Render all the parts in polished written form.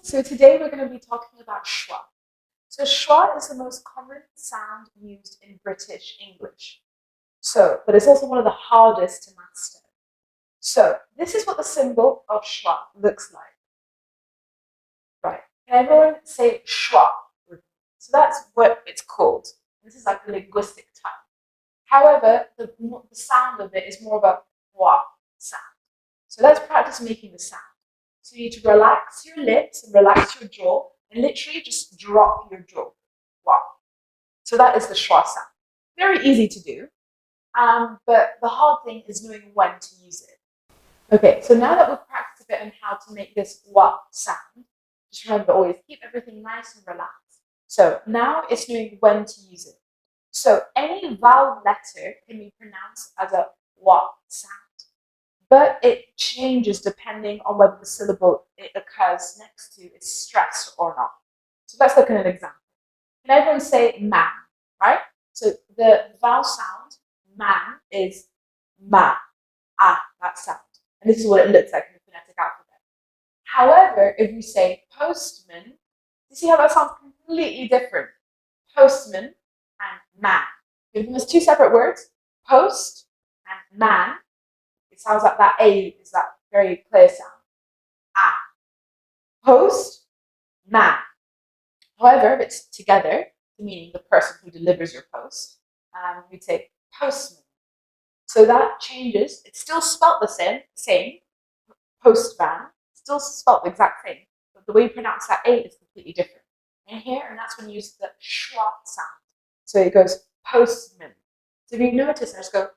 So today we're going to be talking about schwa. So schwa is the most common sound used in British English. But it's also one of the hardest to master. So this is what the symbol of schwa looks like. Right. Can everyone say schwa? So that's what it's called. This is like a linguistic term. However, the sound of it is more of a wa sound. So let's practice making the sound. So you need to relax your lips and relax your jaw and literally just drop your jaw. Wow. So that is the schwa sound. Very easy to do, but the hard thing is knowing when to use it. Okay, so now that we've practiced a bit on how to make this wa sound, just remember always keep everything nice and relaxed. So now it's knowing when to use it. So any vowel letter can be pronounced as a wa sound, but it changes depending on whether the syllable it occurs next to is stressed or not. So let's look at an example. Can everyone say man, right? So the vowel sound, man, is ma, that sound. And this is what it looks like in the phonetic alphabet. However, if we say postman, you see how that sounds completely different? Postman and man. Give them as two separate words, post and man. It sounds like that A is that very clear sound. Ah. Post, man. However, if it's together, meaning the person who delivers your post, we'd say postman. So that changes. It's still spelt the same, postman, still spelt the exact same, but the way you pronounce that A is completely different. And that's when you use the schwa sound. So it goes postman. So if you notice, I just go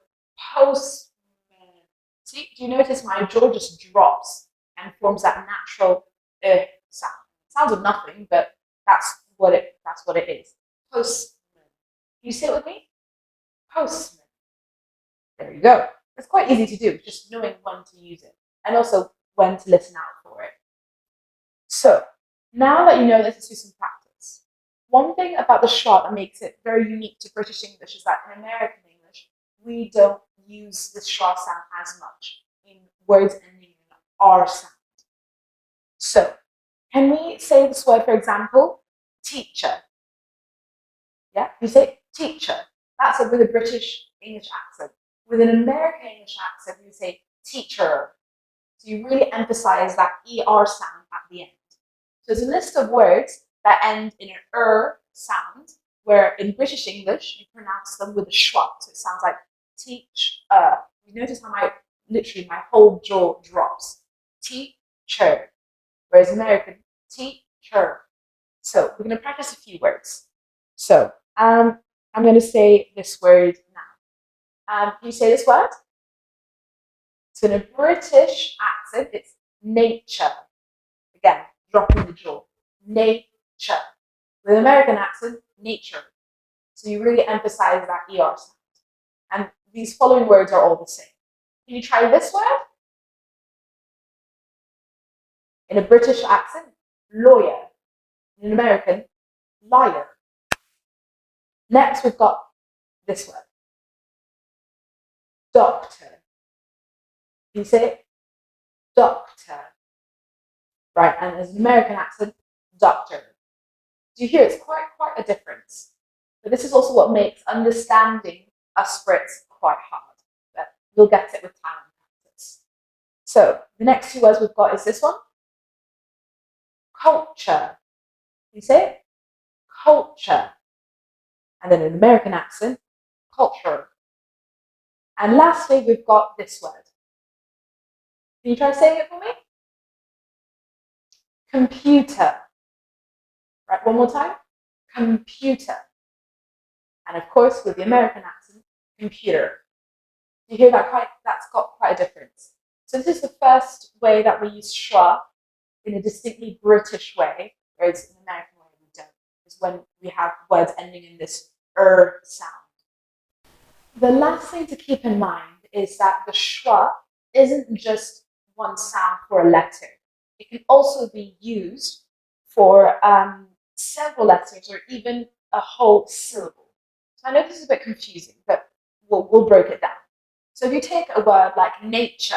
postman. See, do you notice my jaw just drops and forms that natural sound? It sounds of nothing, but that's what it is. Postman. Can you say it with me? Postman. There you go. It's quite easy to do, just knowing when to use it and also when to listen out for it. So now that you know this, let's do some practice. One thing about the schwa that makes it very unique to British English is that in American English, we don't use the schwa sound as much in words ending in R sound. So, can we say this word, for example, teacher? Yeah, you say teacher. That's with a British English accent. With an American English accent, you say teacher. So you really emphasize that ER sound at the end. So there's a list of words that end in an sound, where in British English, you pronounce them with a schwa. So it sounds like teach. You notice how my whole jaw drops. Teacher. Whereas American, teacher. So we're going to practice a few words. So I'm going to say this word now. Can you say this word? So in a British accent, it's nature. Again, dropping the jaw. Nature. With an American accent, nature. So you really emphasize that ER sound. And these following words are all the same. Can you try this word? In a British accent, lawyer. In an American, liar. Next, we've got this word. Doctor. Can you say it? Doctor. Right, and as an American accent, doctor. Do you hear it's quite a difference? But this is also what makes understanding us Brits quite hard. But you'll get it with time and practice. So the next two words we've got is this one. Culture. Can you say it? Culture. And then in an American accent, culture. And lastly, we've got this word. Can you try saying it for me? Computer. Right, one more time. Computer. And of course, with the American accent, computer. You hear that that's got quite a difference. So this is the first way that we use schwa in a distinctly British way, whereas in the American way we don't. Is when we have words ending in this sound. The last thing to keep in mind is that the schwa isn't just one sound for a letter. It can also be used for several letters or even a whole syllable. So I know this is a bit confusing, but we'll break it down. So if you take a word like nature,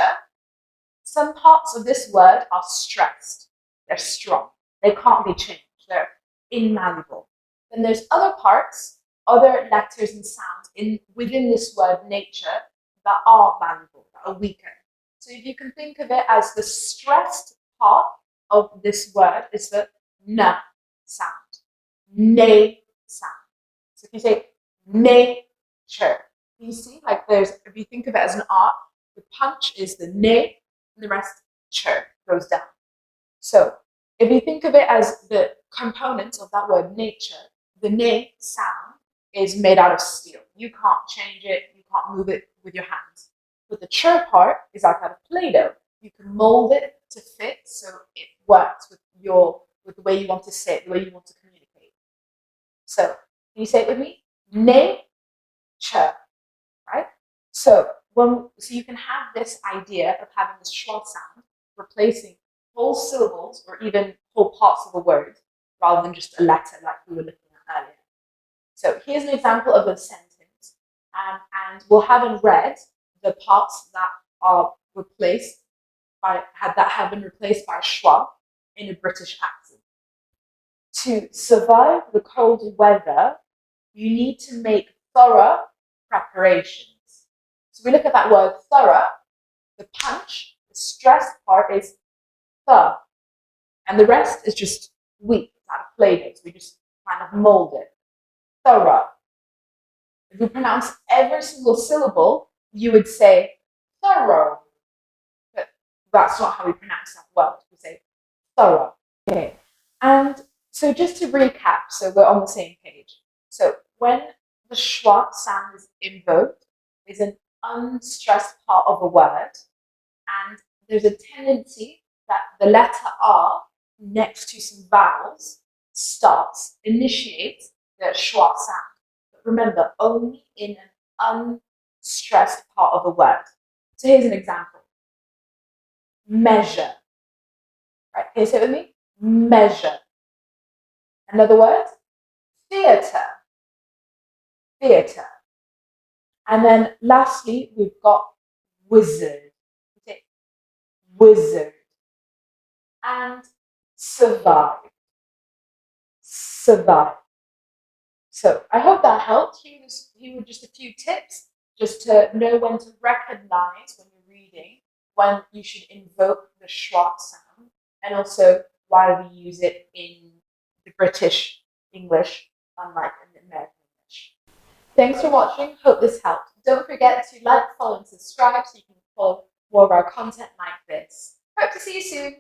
some parts of this word are stressed. They're strong. They can't be changed. They're inmalleable. Then there's other parts, other letters and sounds within this word nature that are malleable, that are weaker. So if you can think of it as the stressed part of this word is the n sound, ne sound. So if you say nature, you see, like if you think of it as an R, the punch is the ne, and the rest goes down. So if you think of it as the components of that word nature, the ne sound is made out of steel. You can't change it, you can't move it with your hands. But the ch part is like out of Play-Doh. You can mold it to fit so it works with the way you want to say it, the way you want to communicate. So can you say it with me? Nature, right? So you can have this idea of having the schwa sound replacing whole syllables or even whole parts of a word rather than just a letter like we were looking at earlier. So here's an example of a sentence, and we'll have in red the parts that are have been replaced by schwa in a British accent. To survive the cold weather, you need to make thorough preparations. So we look at that word thorough, the punch, the stressed part is th, and the rest is just weak, it's out of Play-Doh, so we just kind of mold it. Thorough. If you pronounce every single syllable, you would say thorough. But that's not how we pronounce that word. We say thorough. Okay. And so just to recap, so we're on the same page. So when the schwa sound is invoked, is an unstressed part of a word, and there's a tendency that the letter R next to some vowels initiates the schwa sound. But remember, only in an unstressed part of a word. So here's an example. Measure. Right, can you say it with me? Measure. Another word? Theatre. Theatre. And then lastly, we've got wizard. Okay. Wizard. And survive. Survive. So I hope that helped. Here were just a few tips just to know when to recognize when you're reading, when you should invoke the schwa sound, and also why we use it in the British English, unlike in the American English. Thanks for watching. Hope this helped. Don't forget to like, follow, and subscribe so you can follow more of our content like this. Hope to see you soon.